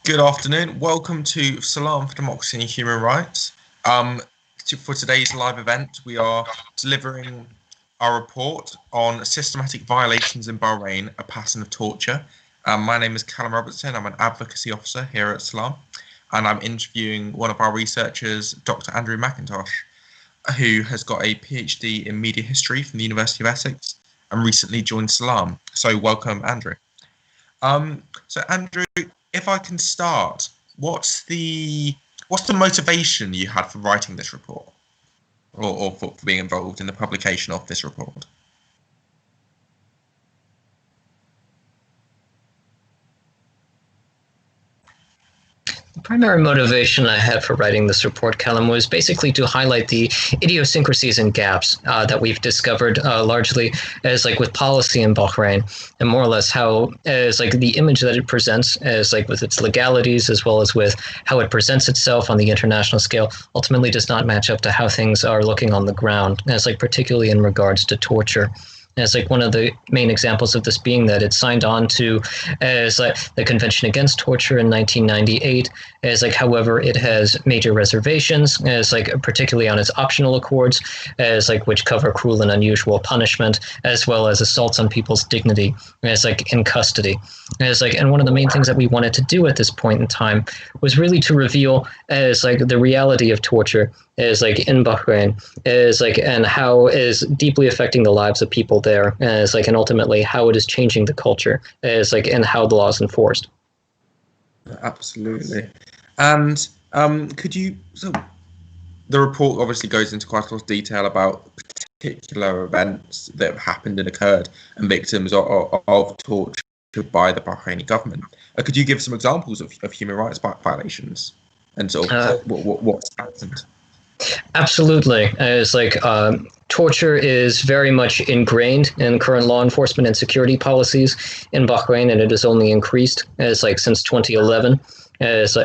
Good afternoon. Welcome to Salam for Democracy and Human Rights. For today's live event, we are delivering our report on systematic violations in Bahrain, a pattern of torture. My name is Callum Robertson. I'm an advocacy officer here at Salam, and I'm interviewing one of our researchers, Dr. Andrew McIntosh, who has got a PhD in media history from the University of Essex and recently joined Salam. So welcome, Andrew. So Andrew, if I can start, what's the motivation you had for writing this report, or for being involved in the publication of this report? The primary motivation I had for writing this report, Callum, was basically to highlight the idiosyncrasies and gaps that we've discovered largely as with policy in Bahrain, and more or less how as the image that it presents as with its legalities as well as with how it presents itself on the international scale ultimately does not match up to how things are looking on the ground, as particularly in regards to torture. As one of the main examples of this being that it signed on to as the Convention Against Torture in 1998, as however it has major reservations, as particularly on its optional accords, as which cover cruel and unusual punishment, as well as assaults on people's dignity, as in custody. As and one of the main things that we wanted to do at this point in time was really to reveal as the reality of torture is in Bahrain, is and how is deeply affecting the lives of people there, as and ultimately how it is changing the culture, as and how the law is enforced. Absolutely. And could you, so the report obviously goes into quite a lot of detail about particular events that have happened and occurred and victims of torture by the Bahraini government. Could you give some examples of human rights violations and sort of what's happened? Absolutely. It's torture is very much ingrained in current law enforcement and security policies in Bahrain, and it has only increased as since 2011. As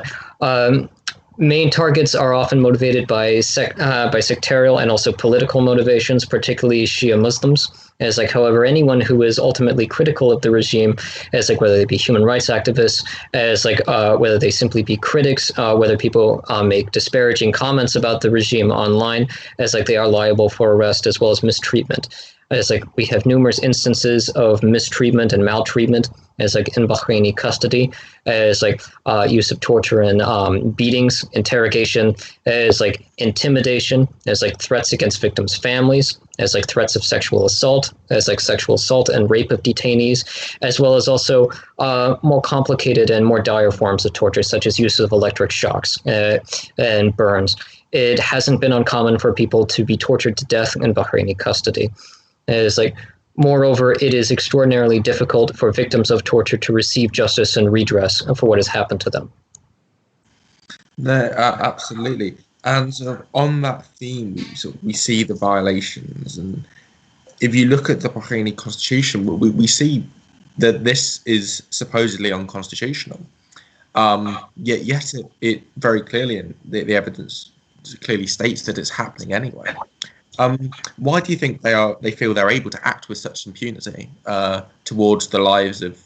main targets are often motivated by sectarial and also political motivations, particularly Shia Muslims. As however, anyone who is ultimately critical of the regime, as whether they be human rights activists, as whether they simply be critics, whether people make disparaging comments about the regime online, as they are liable for arrest as well as mistreatment. As we have numerous instances of mistreatment and maltreatment as in Bahraini custody, as use of torture and beatings, interrogation, as intimidation, as threats against victims' families, as threats of sexual assault, as sexual assault and rape of detainees, as well as also more complicated and more dire forms of torture, such as use of electric shocks and burns. It hasn't been uncommon for people to be tortured to death in Bahraini custody. It's moreover, it is extraordinarily difficult for victims of torture to receive justice and redress for what has happened to them. No, absolutely. And sort of on that theme, we see the violations. And if you look at the Bahraini constitution, we see that this is supposedly unconstitutional. Yet it very clearly, and the evidence clearly states that it's happening anyway. Why do you think they feel they're able to act with such impunity towards the lives of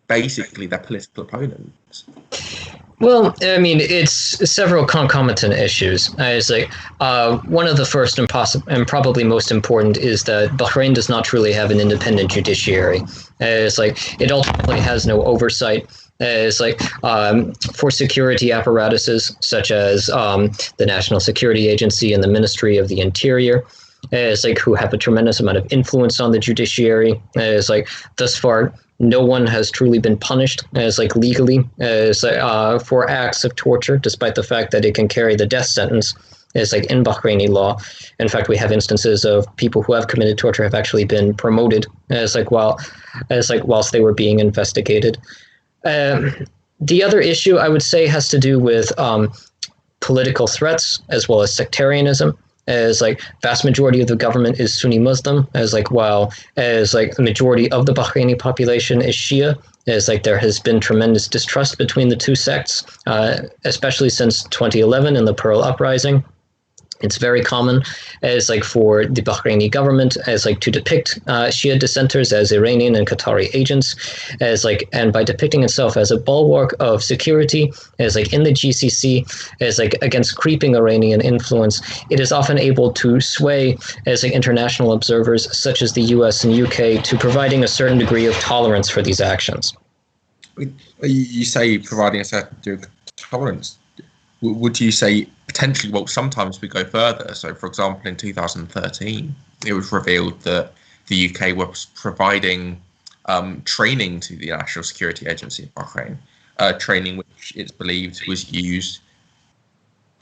basically their political opponents? Well, I mean, it's several concomitant issues. It's one of the first and probably most important is that Bahrain does not truly have an independent judiciary. It's it ultimately has no oversight. It's for security apparatuses such as the National Security Agency and the Ministry of the Interior, it's who have a tremendous amount of influence on the judiciary. It's thus far, no one has truly been punished as legally as for acts of torture, despite the fact that it can carry the death sentence. Is in Bahraini law. In fact, we have instances of people who have committed torture have actually been promoted as whilst they were being investigated. The other issue I would say has to do with political threats as well as sectarianism. As vast majority of the government is Sunni Muslim, as while as the majority of the Bahraini population is Shia, as there has been tremendous distrust between the two sects, especially since 2011 in the Pearl Uprising. It's very common as like for the Bahraini government as like to depict Shia dissenters as Iranian and Qatari agents, as like, and by depicting itself as a bulwark of security, as like in the GCC, as like against creeping Iranian influence, it is often able to sway as like international observers such as the US and UK to providing a certain degree of tolerance for these actions. You say providing a certain degree of tolerance. Would you say potentially, well, sometimes we go further. So, for example, in 2013, it was revealed that the UK was providing training to the National Security Agency of Bahrain, training which it's believed was used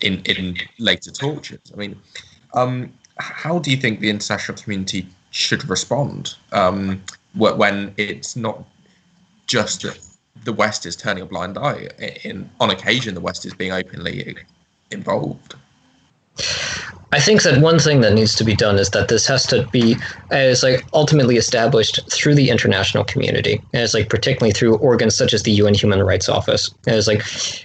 in later tortures. I mean, how do you think the international community should respond when it's not just that the West is turning a blind eye? On occasion, the West is being openly involved. I think that one thing that needs to be done is that this has to be as like ultimately established through the international community, as like particularly through organs such as the UN Human Rights Office, as like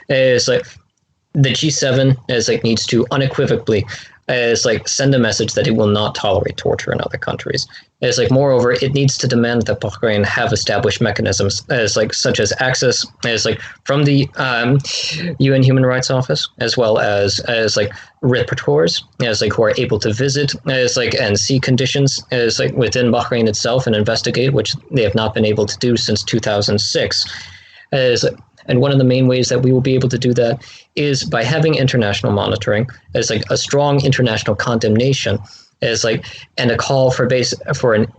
the G7 as like needs to unequivocally as like send a message that it will not tolerate torture in other countries. As like moreover, it needs to demand that Bahrain have established mechanisms as like such as access as like from the UN Human Rights Office, as well as like rapporteurs as like who are able to visit as like and see conditions as like within Bahrain itself and investigate, which they have not been able to do since 2006. And one of the main ways that we will be able to do that is by having international monitoring, as like a strong international condemnation, as like, and a call for an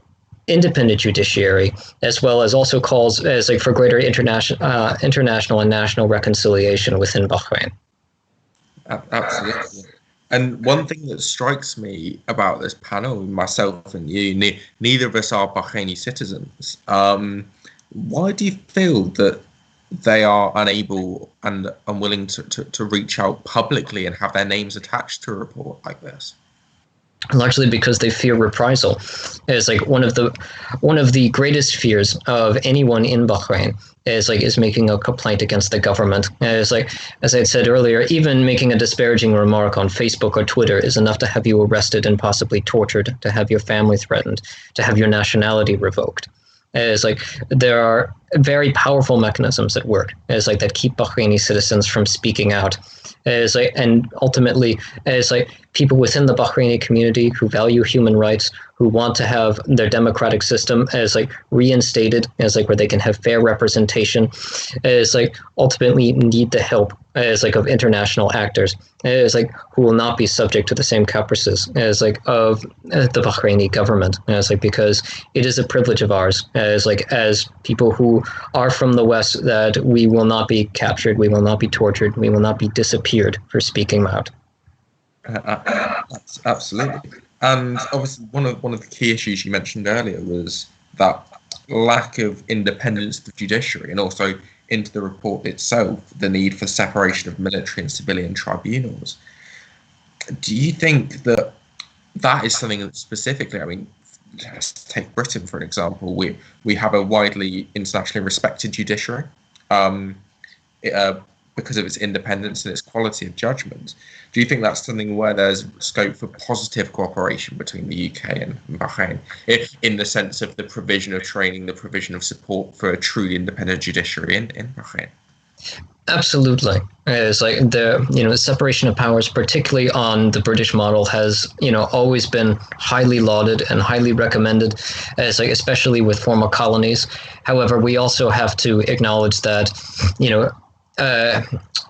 independent judiciary, as well as also calls as like for greater international and national reconciliation within Bahrain. Absolutely. And one thing that strikes me about this panel, myself and you, neither of us are Bahraini citizens. Why do you feel that they are unable and unwilling to reach out publicly and have their names attached to a report like this? Largely because they fear reprisal. It's like one of the greatest fears of anyone in Bahrain is making a complaint against the government. It's like, as I had said earlier, even making a disparaging remark on Facebook or Twitter is enough to have you arrested and possibly tortured, to have your family threatened, to have your nationality revoked. It's like there are very powerful mechanisms at work. It's like that keep Bahraini citizens from speaking out. It's like, and ultimately, it's like people within the Bahraini community who value human rights, who want to have their democratic system as like reinstated, as like where they can have fair representation, as like ultimately need the help as like of international actors, as like who will not be subject to the same caprices as like of the Bahraini government, as like because it is a privilege of ours as people who are from the West that we will not be captured, we will not be tortured, we will not be disappeared for speaking out. Absolutely. And obviously one of the key issues you mentioned earlier was that lack of independence of the judiciary, and also into the report itself, the need for separation of military and civilian tribunals. Do you think that is something that specifically, I mean, let's take Britain for an example. We have a widely internationally respected judiciary because of its independence and its quality of judgment. Do you think that's something where there's scope for positive cooperation between the UK and Bahrain, in the sense of the provision of training, the provision of support for a truly independent judiciary in Bahrain? Absolutely. It's like the separation of powers, particularly on the British model, has always been highly lauded and highly recommended, as like especially with former colonies. However, we also have to acknowledge that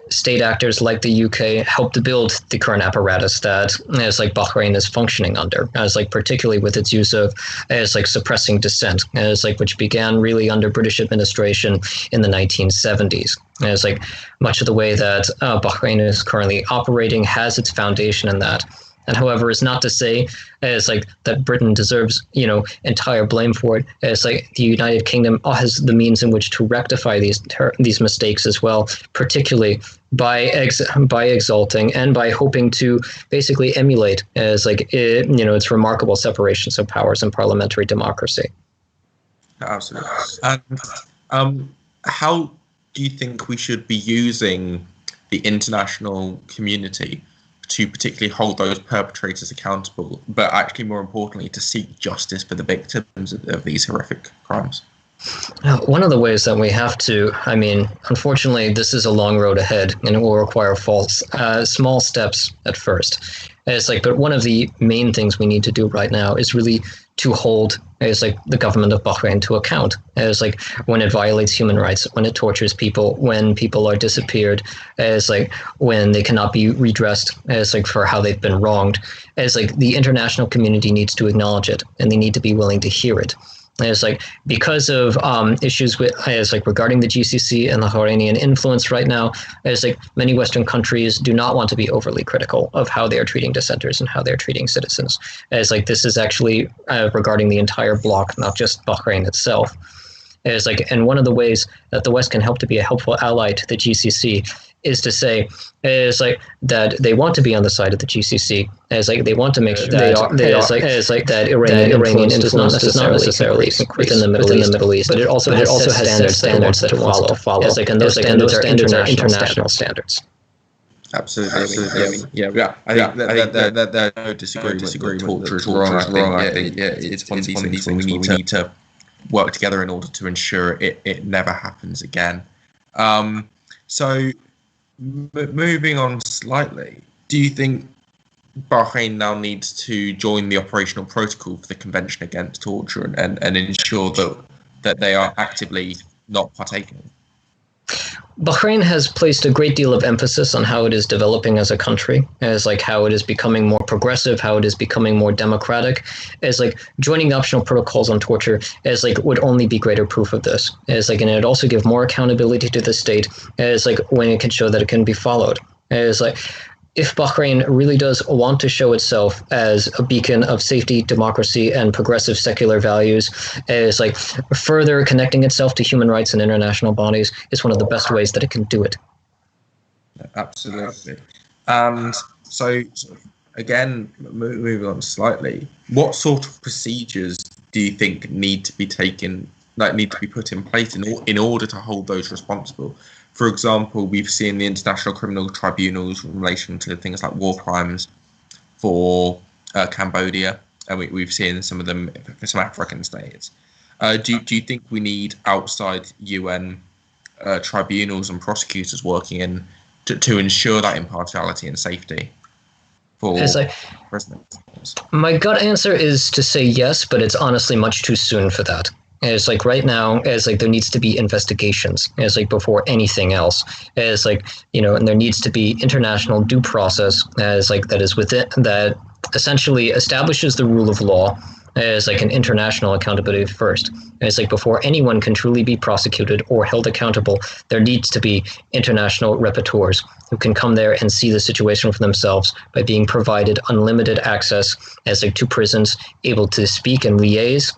state actors like the UK helped to build the current apparatus that as like Bahrain is functioning under, as like particularly with its use of as like suppressing dissent, as like which began really under British administration in the 1970s. As like much of the way that Bahrain is currently operating has its foundation in that. And however, is not to say as like that Britain deserves, entire blame for it. As like the United Kingdom has the means in which to rectify these mistakes as well, particularly by exalting and by hoping to basically emulate as like its remarkable separations of powers and parliamentary democracy. Absolutely. And how do you think we should be using the international community to particularly hold those perpetrators accountable, but actually more importantly to seek justice for the victims of these horrific crimes? One of the ways that we have to, unfortunately, this is a long road ahead, and it will require small steps at first. But one of the main things we need to do right now is really to hold the government of Bahrain to account. When it violates human rights, when it tortures people, when people are disappeared, when they cannot be redressed, for how they've been wronged. The international community needs to acknowledge it, and they need to be willing to hear it. Because of issues with regarding the GCC and the Bahrainian influence right now, many Western countries do not want to be overly critical of how they are treating dissenters and how they're treating citizens. This is actually regarding the entire bloc, not just Bahrain itself. And one of the ways that the West can help to be a helpful ally to the GCC is to say that they want to be on the side of the GCC, they want to make sure that Iranian influence does not necessarily increase within the Middle East, but it also has standards that it wants to follow. And those standards are international standards. Absolutely. Yeah. I think that there's no disagreement. Torture is wrong. I think it's one of these things we need to work together in order to ensure it never happens again. So, moving on slightly, do you think Bahrain now needs to join the operational protocol for the Convention Against Torture and ensure that they are actively not partaking? Bahrain has placed a great deal of emphasis on how it is developing as a country, as how it is becoming more progressive, how it is becoming more democratic, as joining the optional protocols on torture as would only be greater proof of this, as and it also give more accountability to the state, as when it can show that it can be followed, as if Bahrain really does want to show itself as a beacon of safety, democracy, and progressive secular values, as further connecting itself to human rights and international bodies is one of the best ways that it can do it. Absolutely. And so again, moving on slightly, what sort of procedures do you think need to be put in place in order to hold those responsible? For example, we've seen the international criminal tribunals in relation to things like war crimes for Cambodia, and we've seen some of them for some African states. Do you think we need outside UN tribunals and prosecutors working to ensure that impartiality and safety for prisoners? My gut answer is to say yes, but it's honestly much too soon for that. As right now, as there needs to be investigations, as before anything else, as and there needs to be international due process, as that is within that essentially establishes the rule of law, as an international accountability first. As before anyone can truly be prosecuted or held accountable, there needs to be international rapporteurs who can come there and see the situation for themselves by being provided unlimited access to prisons, able to speak and liaise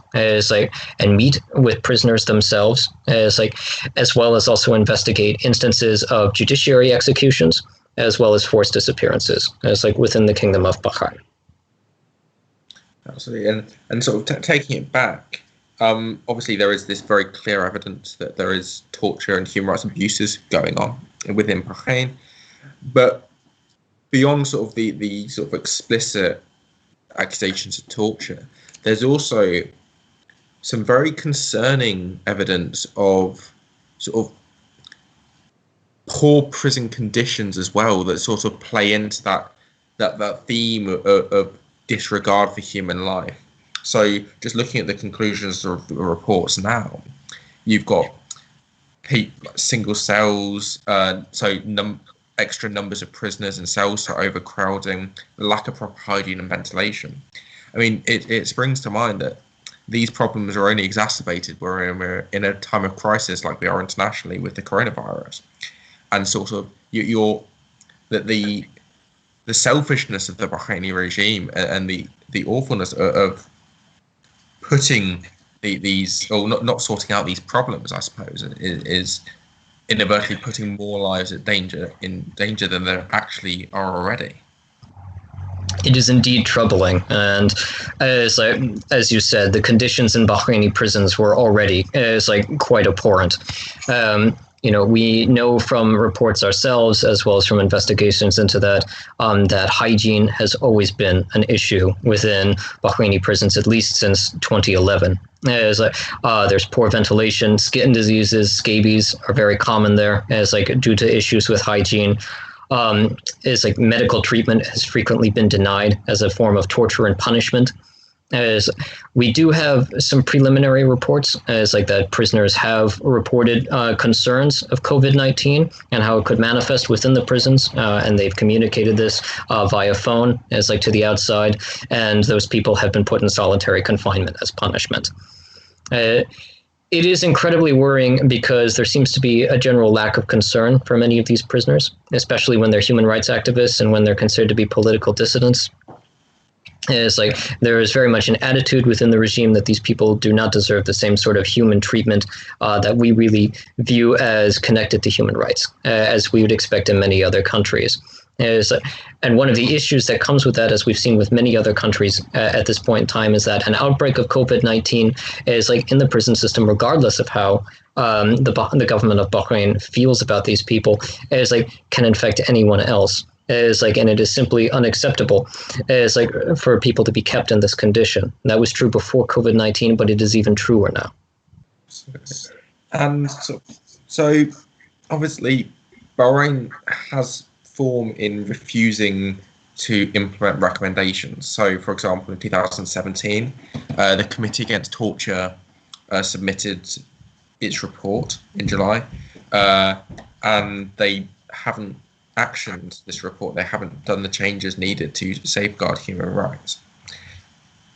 and meet with prisoners themselves, as well as also investigate instances of judiciary executions as well as forced disappearances, within the Kingdom of Bahrain. Absolutely, and sort of taking it back, obviously there is this very clear evidence that there is torture and human rights abuses going on within Bahrain, but beyond sort of the sort of explicit accusations of torture, there's also some very concerning evidence of sort of poor prison conditions as well that sort of play into that theme of disregard for human life. So just looking at the conclusions of the reports now, you've got single cells, extra numbers of prisoners in cells, so overcrowding, the lack of proper hygiene and ventilation. I mean, it springs to mind that these problems are only exacerbated when we're in a time of crisis like we are internationally with the coronavirus. And sort of the selfishness of the Bahraini regime and the awfulness of putting these, or not sorting out these problems, I suppose, is inadvertently putting more lives in danger than there actually are already. It is indeed troubling, and as you said, the conditions in Bahraini prisons were already quite abhorrent. we know from reports ourselves, as well as from investigations into that, that hygiene has always been an issue within Bahraini prisons, at least since 2011. There's poor ventilation, skin diseases, scabies are very common there, as due to issues with hygiene. Medical treatment has frequently been denied as a form of torture and punishment. As we do have some preliminary reports, as that prisoners have reported concerns of COVID-19 and how it could manifest within the prisons, and they've communicated this via phone as to the outside, and those people have been put in solitary confinement as punishment. It is incredibly worrying because there seems to be a general lack of concern for many of these prisoners, especially when they're human rights activists and when they're considered to be political dissidents. It's there is very much an attitude within the regime that these people do not deserve the same sort of human treatment that we really view as connected to human rights, as we would expect in many other countries. And one of the issues that comes with that, as we've seen with many other countries at this point in time, is that an outbreak of COVID-19 is in the prison system, regardless of how the government of Bahrain feels about these people, is can infect anyone else. And it is simply unacceptable for people to be kept in this condition. That was true before COVID-19, but it is even truer now. So obviously Bahrain has form in refusing to implement recommendations. So for example, in 2017, the Committee Against Torture submitted its report in July, and they haven't actioned this report. They haven't done the changes needed to safeguard human rights.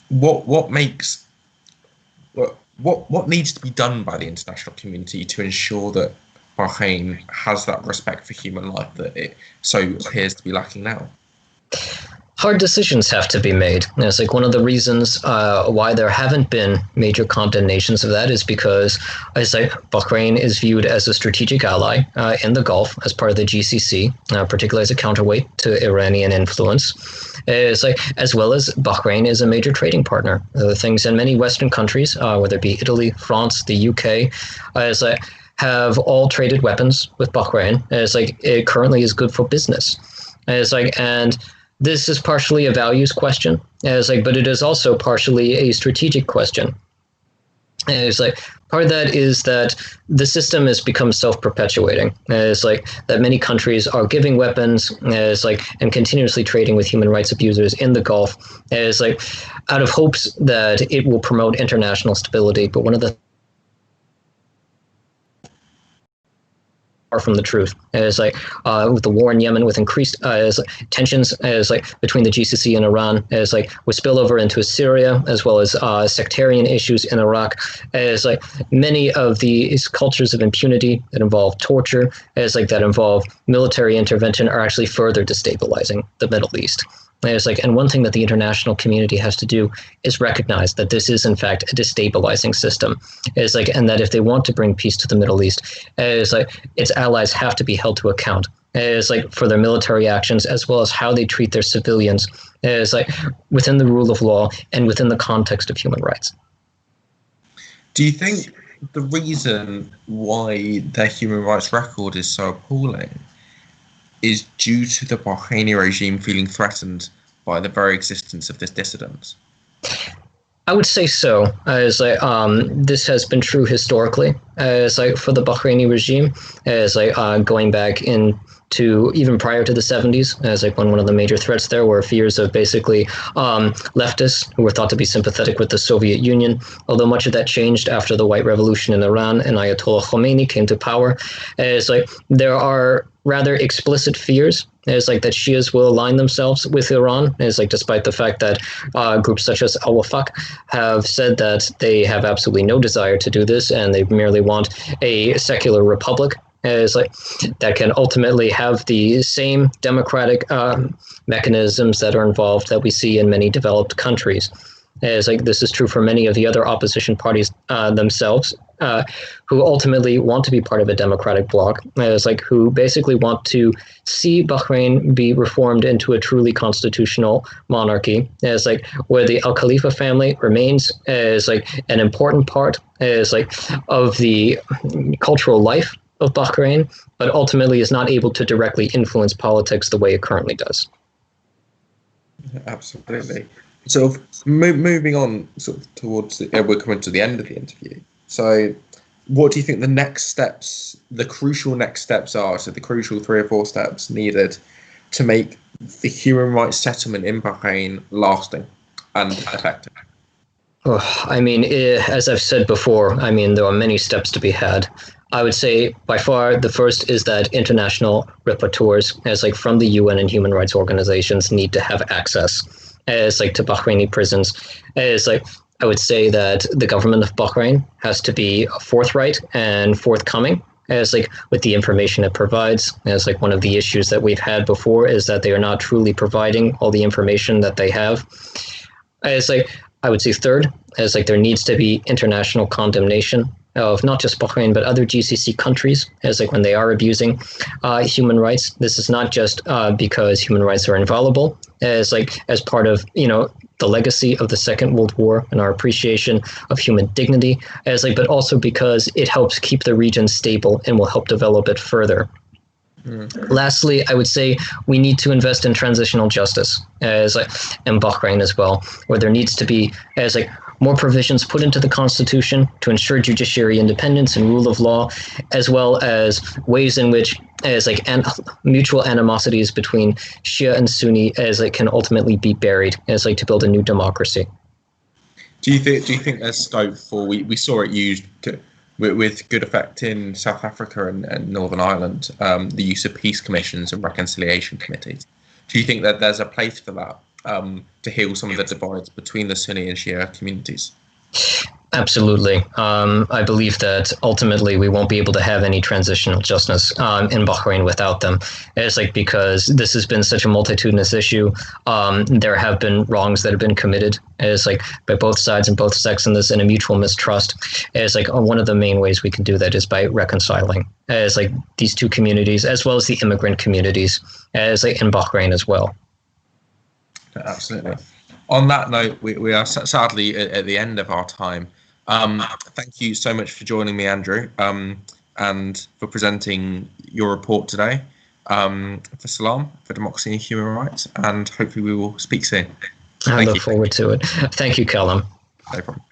What needs to be done by the international community to ensure that Bahrain has that respect for human life that it so appears to be lacking now? Hard decisions have to be made. And it's one of the reasons why there haven't been major condemnations of that is because Bahrain is viewed as a strategic ally in the Gulf as part of the GCC, particularly as a counterweight to Iranian influence. As well as Bahrain is a major trading partner. Things in many Western countries, whether it be Italy, France, the UK, have all traded weapons with Bahrain. It currently is good for business. And this is partially a values question, but it is also partially a strategic question. Part of that is that the system has become self-perpetuating. That many countries are giving weapons, and continuously trading with human rights abusers in the Gulf, out of hopes that it will promote international stability. But one of the from the truth. With the war in Yemen, with increased tensions between the GCC and Iran, with spillover into Syria, as well as sectarian issues in Iraq, many of these cultures of impunity that involve torture, that involve military intervention, are actually further destabilizing the Middle East. And one thing that the international community has to do is recognize that this is in fact a destabilizing system. And that if they want to bring peace to the Middle East, its allies have to be held to account. For their military actions, as well as how they treat their civilians, within the rule of law and within the context of human rights. Do you think the reason why their human rights record is so appalling is due to the Bahraini regime feeling threatened by the very existence of this dissident? I would say so. This has been true historically. For the Bahraini regime, going back into even prior to the 70s, when one of the major threats there were fears of basically leftists who were thought to be sympathetic with the Soviet Union. Although much of that changed after the White Revolution in Iran and Ayatollah Khomeini came to power. There are rather explicit fears that Shias will align themselves with Iran, despite the fact that groups such as Al-Wafaq have said that they have absolutely no desire to do this and they merely want a secular republic that can ultimately have the same democratic mechanisms that are involved that we see in many developed countries. This is true for many of the other opposition parties themselves, who ultimately want to be part of a democratic bloc, who basically want to see Bahrain be reformed into a truly constitutional monarchy, where the Al Khalifa family remains as an important part of the cultural life of Bahrain, but ultimately is not able to directly influence politics the way it currently does. Absolutely. Sort of moving on sort of towards we're coming to the end of the interview. So what do you think the next steps, the crucial next steps are? So the crucial 3 or 4 steps needed to make the human rights settlement in Bahrain lasting and effective? Oh, I mean, as I've said before, I mean, there are many steps to be had. I would say by far the first is that international rapporteurs, as like from the UN and human rights organizations, need to have access, as like to Bahraini prisons. As like I would say that the government of Bahrain has to be forthright and forthcoming, as like with the information it provides. As like one of the issues that we've had before is that they are not truly providing all the information that they have. As like I would say third, as like there needs to be international condemnation of not just Bahrain but other GCC countries, as like when they are abusing human rights. This is not just because human rights are inviolable, as like as part of the legacy of the Second World War and our appreciation of human dignity, as like but also because it helps keep the region stable and will help develop it further. Lastly, I would say we need to invest in transitional justice, as like in Bahrain as well, where there needs to be as like more provisions put into the constitution to ensure judiciary independence and rule of law, as well as ways in which as like mutual animosities between Shia and Sunni as like can ultimately be buried, as like to build a new democracy. Do you think there's scope for we saw it used with good effect in South Africa and Northern Ireland, the use of peace commissions and reconciliation committees? Do you think that there's a place for that to heal some of the divides between the Sunni and Shia communities? Absolutely. I believe that ultimately we won't be able to have any transitional justice in Bahrain without them. It's like because this has been such a multitudinous issue. There have been wrongs that have been committed as like by both sides and both sects in this, and a mutual mistrust. As like one of the main ways we can do that is by reconciling as like these two communities, as well as the immigrant communities, as like in Bahrain as well. Absolutely. On that note, we are sadly at the end of our time. Thank you so much for joining me, Andrew, and for presenting your report today for Salam, for Democracy and Human Rights, and hopefully we will speak soon. I look forward to it. Thank you, Callum. No problem.